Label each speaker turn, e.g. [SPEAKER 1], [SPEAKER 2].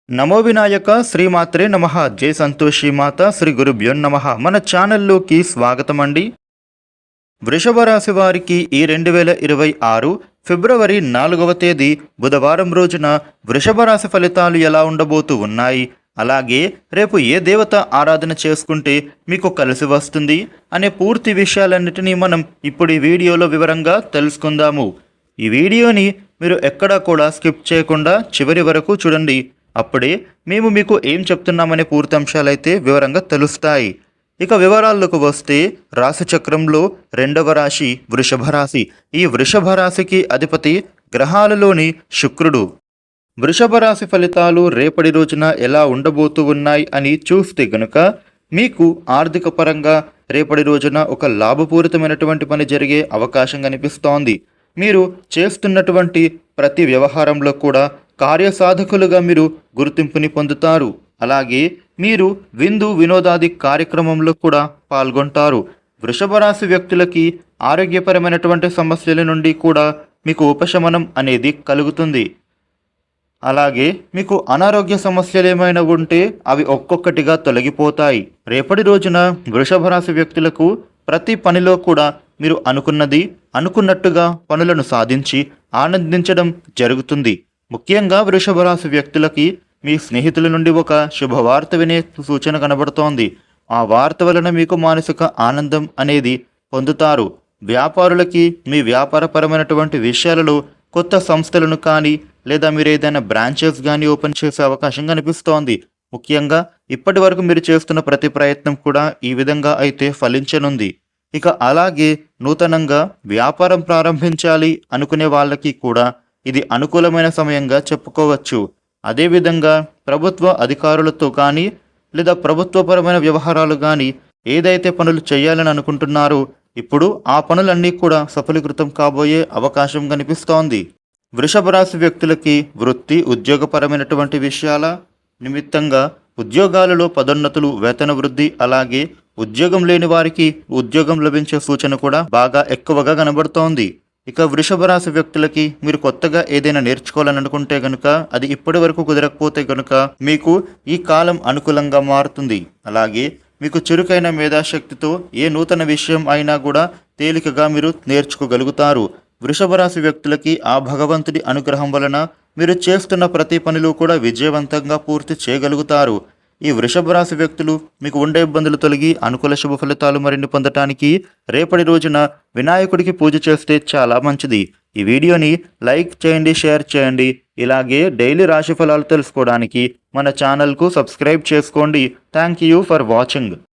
[SPEAKER 1] నమో వినాయక శ్రీమాత్రే నమః. జై సంతోషి మాత శ్రీ గురుభ్యో నమః. మన ఛానల్లోకి స్వాగతం అండి. వృషభ రాశి వారికి ఈ 2026 ఫిబ్రవరి 4వ తేదీ బుధవారం రోజున వృషభ రాశి ఫలితాలు ఎలా ఉండబోతూ ఉన్నాయి, అలాగే రేపు ఏ దేవత ఆరాధన చేసుకుంటే మీకు కలిసి వస్తుంది అనే పూర్తి విషయాలన్నిటినీ మనం ఇప్పుడు ఈ వీడియోలో వివరంగా తెలుసుకుందాము. ఈ వీడియోని మీరు ఎక్కడా కూడా స్కిప్ చేయకుండా చివరి వరకు చూడండి. అప్పుడే మేము మీకు ఏం చెప్తున్నామనే పూర్తి అంశాలైతే వివరంగా తెలుస్తాయి. ఇక వివరాల్లోకి వస్తే రాశి చక్రంలో రెండవ రాశి వృషభ రాశి. ఈ వృషభ రాశికి అధిపతి గ్రహాలలోని శుక్రుడు. వృషభ రాశి ఫలితాలు రేపటి రోజున ఎలా ఉండబోతూ ఉన్నాయి అని చూస్తే గనుక మీకు ఆర్థిక పరంగా రేపటి రోజున ఒక లాభపూరితమైనటువంటి పని జరిగే అవకాశం కనిపిస్తోంది. మీరు చేస్తున్నటువంటి ప్రతి వ్యవహారంలో కూడా కార్యసాధకులుగా మీరు గుర్తింపుని పొందుతారు. అలాగే మీరు విందు వినోదాది కార్యక్రమంలో కూడా పాల్గొంటారు. వృషభ రాశి వ్యక్తులకి ఆరోగ్యపరమైనటువంటి సమస్యల నుండి కూడా మీకు ఉపశమనం అనేది కలుగుతుంది. అలాగే మీకు అనారోగ్య సమస్యలు ఏమైనా ఉంటే అవి ఒక్కొక్కటిగా తొలగిపోతాయి. రేపటి రోజున వృషభ రాశి వ్యక్తులకు ప్రతి పనిలో కూడా మీరు అనుకున్నట్టుగా పనులను సాధించి ఆనందించడం జరుగుతుంది. ముఖ్యంగా వృషభ రాశి వ్యక్తులకి మీ స్నేహితుల నుండి ఒక శుభవార్త వినే సూచన కనబడుతోంది. ఆ వార్త వలన మీకు మానసిక ఆనందం అనేది పొందుతారు. వ్యాపారులకి మీ వ్యాపారపరమైనటువంటి విషయాలలో కొత్త సంస్థలను కానీ లేదా మీరు ఏదైనా బ్రాంచెస్ కానీ ఓపెన్ చేసే అవకాశం కనిపిస్తోంది. ముఖ్యంగా ఇప్పటి వరకు మీరు చేస్తున్న ప్రతి ప్రయత్నం కూడా ఈ విధంగా అయితే ఫలించనుంది. ఇక అలాగే నూతనంగా వ్యాపారం ప్రారంభించాలి అనుకునే వాళ్ళకి కూడా ఇది అనుకూలమైన సమయంగా చెప్పుకోవచ్చు. అదేవిధంగా ప్రభుత్వ అధికారులతో కానీ లేదా ప్రభుత్వపరమైన వ్యవహారాలు కానీ ఏదైతే పనులు చేయాలని అనుకుంటున్నారో ఇప్పుడు ఆ పనులన్నీ కూడా సఫలీకృతం కాబోయే అవకాశం కనిపిస్తోంది. వృషభ రాశి వ్యక్తులకి వృత్తి ఉద్యోగపరమైనటువంటి విషయాల నిమిత్తంగా ఉద్యోగాలలో పదోన్నతులు, వేతన వృద్ధి, అలాగే ఉద్యోగం లేని వారికి ఉద్యోగం లభించే సూచన కూడా బాగా ఎక్కువగా కనబడుతోంది. ఇక వృషభ రాశి వ్యక్తులకి మీరు కొత్తగా ఏదైనా నేర్చుకోవాలని అనుకుంటే గనుక అది ఇప్పటి వరకు కుదరకపోతే గనుక మీకు ఈ కాలం అనుకూలంగా మారుతుంది. అలాగే మీకు చురుకైన మేధాశక్తితో ఏ నూతన విషయం అయినా కూడా తేలికగా మీరు నేర్చుకోగలుగుతారు. వృషభ రాశి వ్యక్తులకి ఆ భగవంతుడి అనుగ్రహం వలన మీరు చేస్తున్న ప్రతి పనిలో కూడా విజయవంతంగా పూర్తి చేయగలుగుతారు. ఈ వృషభ రాశి వ్యక్తులు మీకు ఉండే ఇబ్బందులు తొలగి అనుకూల శుభ ఫలితాలు మరిన్ని పొందటానికి రేపటి రోజున వినాయకుడికి పూజ చేస్తే చాలా మంచిది. ఈ వీడియోని లైక్ చేయండి, షేర్ చేయండి. ఇలాగే డైలీ రాశి ఫలాలు తెలుసుకోవడానికి మన ఛానల్కు సబ్స్క్రైబ్ చేసుకోండి. Thank you for watching.